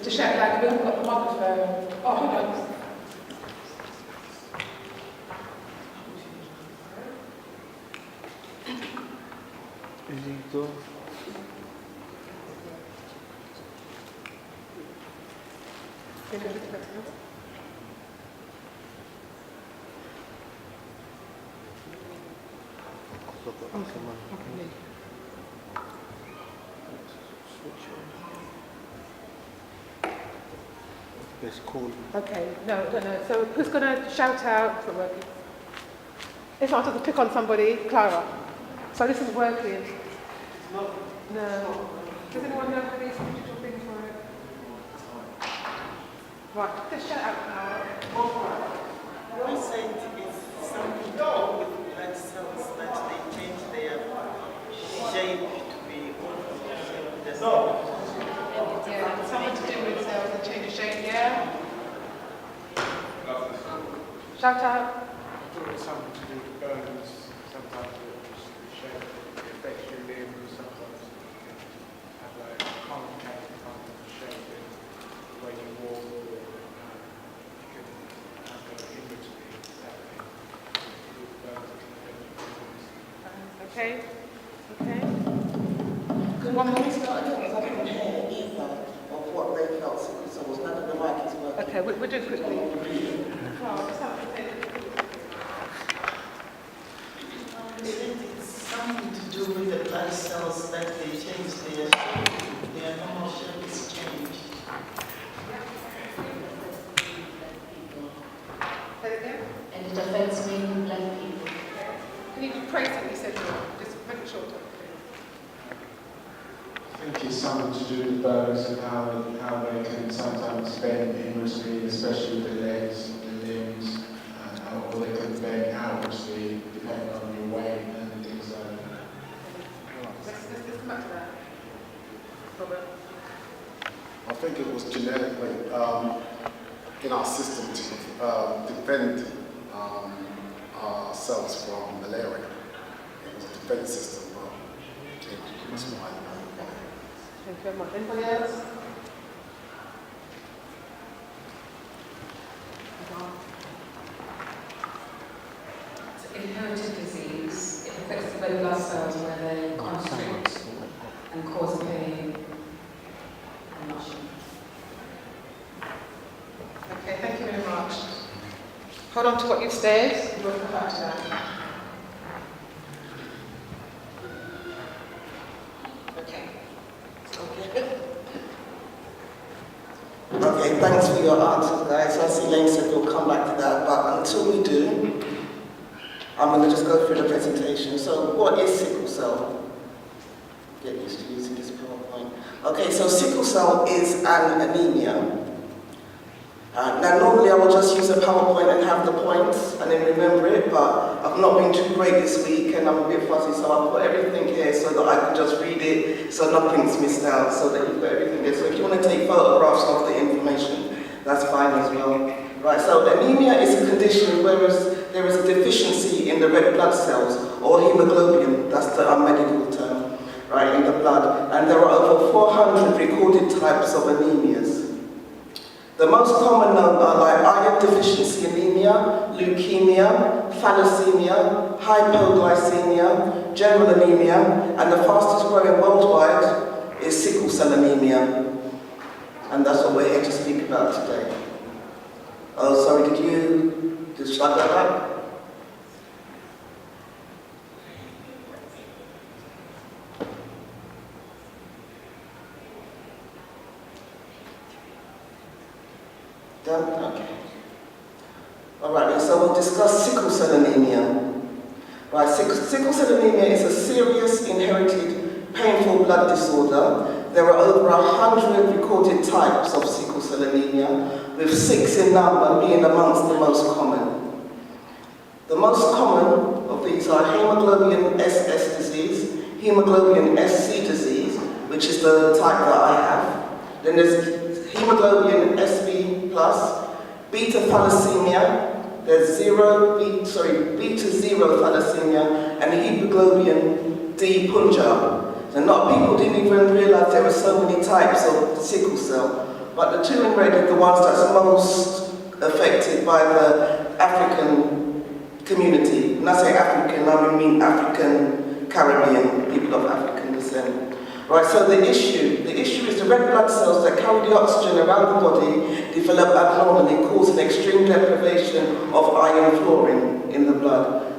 to shout like we've got the microphone. Oh, hold on. It's cool. Okay, no. So who's going to shout out? It's not working. If not, just click on somebody. Clara. So this is working. No. Does anyone know how these digital things work? Right, just shout out Clara. I said it's something to do with blood cells that they change their shape to be shaped. Yeah, something to do with cells and change the shape, yeah? Shout out. I thought it was something to do with burns. Sometimes it was the shape, it affects your limbs. Sometimes you can have like complicated kind of shape in the way you walk. Or, you can have an image that thing. With burns, it can affect your limbs. Okay. One more start, I couldn't hear either of what they felt sickle cell was. None of the mic is working. Okay, we'll do it quickly. It's something to do with the blood cells that they change their shape. Their normal shape is changed. Say it again. And it affects mainly black people. Can you praise what you said? Just make it shorter. I think it's something to do with bones and how they can sometimes bend inwardly, especially with the legs and the limbs, or they can bend outwardly depending on your weight and things like that. Let's come back to that. Robert. I think it was genetically in our system to defend ourselves from malaria. It was a defense system. That's why. Thank you very much. Anybody else? It's an inherited disease. It affects the red blood cells where they constrict and cause pain and motion. Okay, thank you very much. Hold on to what you've said. We'll come back to that. Okay, thanks for your answers, guys. I see Elaine said we'll come back to that, but until we do, I'm going to just go through the presentation. So, what is sickle cell? Get used to using this PowerPoint. Okay, so sickle cell is an anemia. Now, normally I will just use a PowerPoint and have the points and then remember it, but I've not been too great this week and I'm a bit fuzzy, so I'll put everything here so that I can just read it so nothing's missed out, so that you've got everything there. So if you want to take photographs of the information, that's fine as well. Right, so anemia is a condition where there is a deficiency in the red blood cells, or hemoglobin, that's the medical term, right, in the blood. And there are over 400 recorded types of anemias. The most common known are like iron deficiency anemia, leukemia, thalassemia, hypoglycemia, general anemia, and the fastest growing worldwide is sickle cell anemia. And that's what we're here to speak about today. Oh, sorry, did you just shut that up? Done? Okay. Alright, so we'll discuss sickle cell anemia. Right, sickle cell anemia is a serious, inherited, painful blood disorder. There are over 100 recorded types of sickle cell anemia, with 6 in number being amongst the most common. The most common of these are hemoglobin SS disease, hemoglobin SC disease, which is the type that I have. Then there's hemoglobin SB+, beta thalassemia, there's beta zero thalassemia, and hemoglobin D Punjab. So not people didn't even realize there were so many types of sickle cell but the two in red are the ones that's most affected by the African community. When I say African, I mean African Caribbean, people of African descent. Right, so the issue is the red blood cells that carry the oxygen around the body develop abnormally, causing extreme deprivation of iron fluorine in the blood,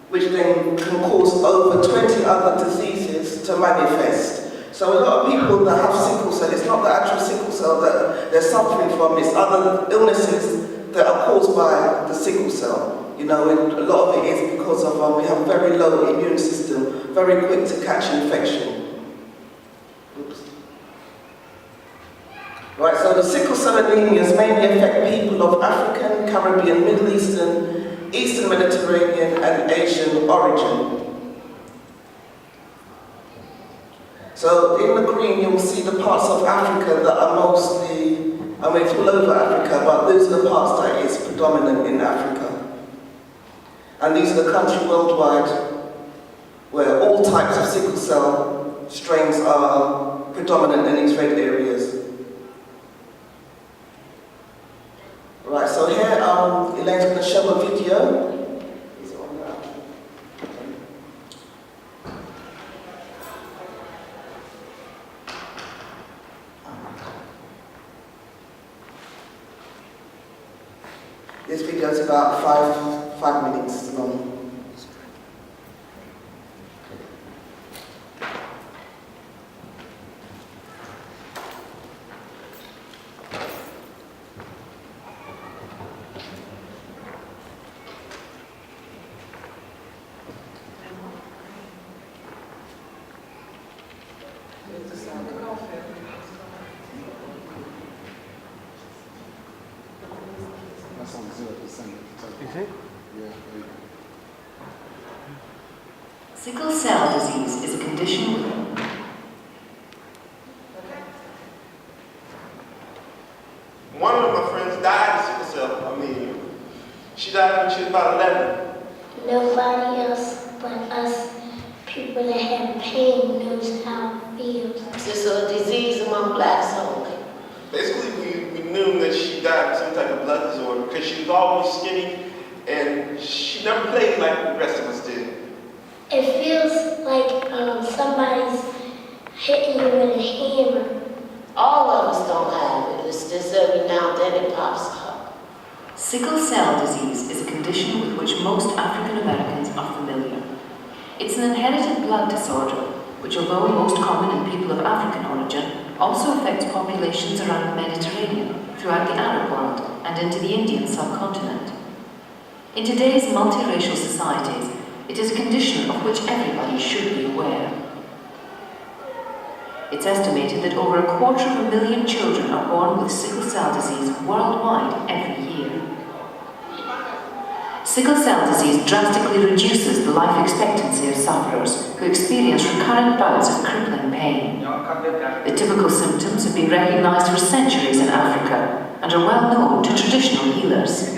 which then can cause over 20 other diseases to manifest. So a lot of people that have sickle cell, it's not the actual sickle cell that they're suffering from, it's other illnesses that are caused by the sickle cell. You know, and a lot of it is because of we have a very low immune system, very quick to catch infection. Oops. Right, so the sickle cell anemias mainly affect people of African, Caribbean, Middle Eastern, Eastern Mediterranean and Asian origin. So in the green you'll see the parts of Africa that are mostly, I mean it's all over Africa, but those are the parts that is predominant in Africa. And these are the countries worldwide where all types of sickle cell strains are predominant in these red areas. Right, so here Elaine's going to show a video. This video is about five minutes long. That's on 0%. Is it? Yeah, there you go. Sickle cell disease is a condition with One of my friends died of sickle cell anemia. She died when she was about 11. Nobody else but us, people that have pain, knows how it feels. It's a disease among blacks only. Basically, we knew that she died of some type of blood disorder because she was always skinny and she never played like the rest of us did. It feels like somebody's hitting you with a hammer. All of us don't have it. It's just every now and then it pops up. Sickle cell disease is a condition with which most African Americans are familiar. It's an inherited blood disorder, which although most common in people of African origin, also affects populations around the Mediterranean, throughout the Arab world, and into the Indian subcontinent. In today's multiracial societies, it is a condition of which everybody should be aware. It's estimated that over 250,000 children are born with sickle cell disease worldwide every year. Sickle cell disease drastically reduces the life expectancy of sufferers who experience recurrent bouts of crippling pain. The typical symptoms have been recognized for centuries in Africa and are well known to traditional healers.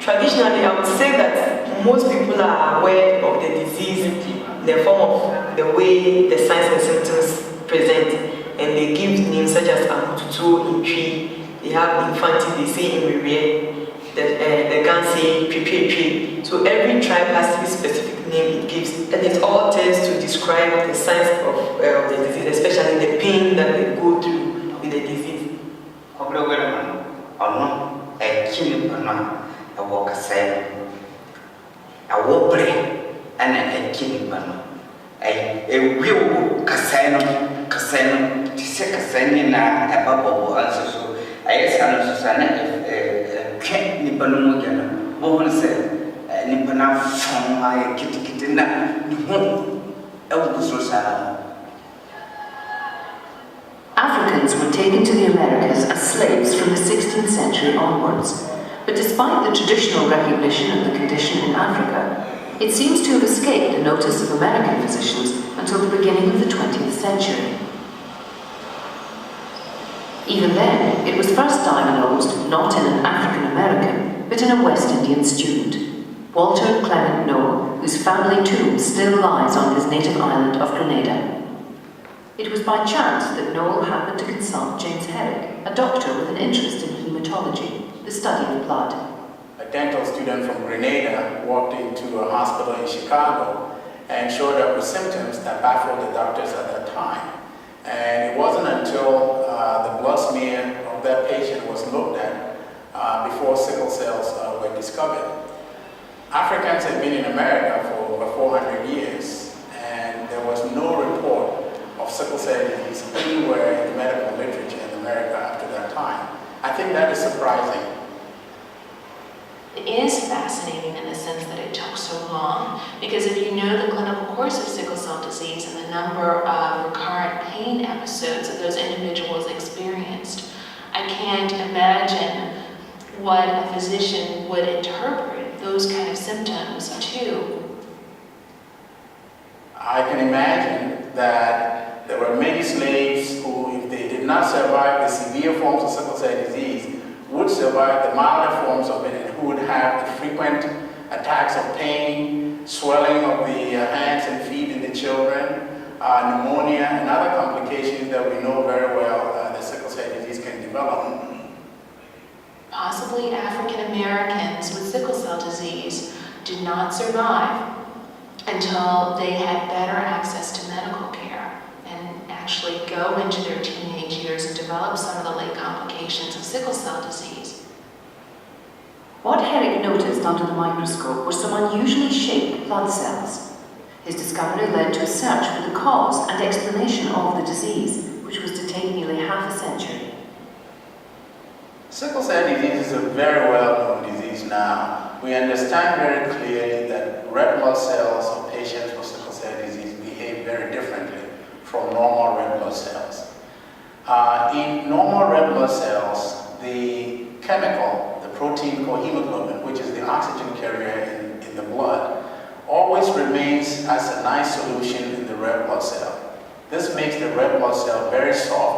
Traditionally, I would say that most people are aware of the disease in the form of the way the signs and symptoms present, and they give names such as Amututu, Intri, they have Infanti, they say Imriwe, the Gansi, Pipi. So every tribe has a specific name it gives, and it all tends to describe the signs of the disease, especially the pain that they go through with the disease. I walk a sail. I walk break and I kill him. A real casino, to say Cassandra, a bubble answer. So I asked Susanna if can't Nipanumogana, woman said, Nipana from my kitty, Africans were taken to the Americas as slaves from the 16th century onwards. But despite the traditional recognition of the condition in Africa, it seems to have escaped the notice of American physicians until the beginning of the 20th century. Even then, it was first diagnosed not in an African American, but in a West Indian student, Walter Clement Noah, whose family tomb still lies on his native island of Grenada. It was by chance that Noel happened to consult James Herrick, a doctor with an interest in hematology, the study of blood. A dental student from Grenada walked into a hospital in Chicago and showed up with symptoms that baffled the doctors at that time. And it wasn't until the blood smear of that patient was looked at before sickle cells were discovered. Africans have been in America for over 400 years, and there was no report of sickle cell disease anywhere in the medical literature in America after that time. I think that is surprising. It is fascinating in the sense that it took so long, because if you know the clinical course of sickle cell disease and the number of recurrent pain episodes that those individuals experienced, I can't imagine what a physician would interpret those kind of symptoms to. I can imagine that there were many slaves who, if they did not survive the severe forms of sickle cell disease, would survive the milder forms of it, and who would have the frequent attacks of pain, swelling of the hands and feet in the children, pneumonia, and other complications that we know very well that sickle cell disease can develop. Possibly African Americans with sickle cell disease did not survive until they had better access to medical care and actually go into their teenage years and develop some of the late complications of sickle cell disease. What Herrick noticed under the microscope were some unusually shaped blood cells. His discovery led to a search for the cause and explanation of the disease, which was to take nearly half a century. Sickle cell disease is a very well-known disease now. We understand very clearly that red blood cells of patients with sickle cell disease behave very differently from normal red blood cells. In normal red blood cells, the chemical, the protein called hemoglobin, which is the oxygen carrier in the blood, always remains as a nice solution in the red blood cell. This makes the red blood cell very soft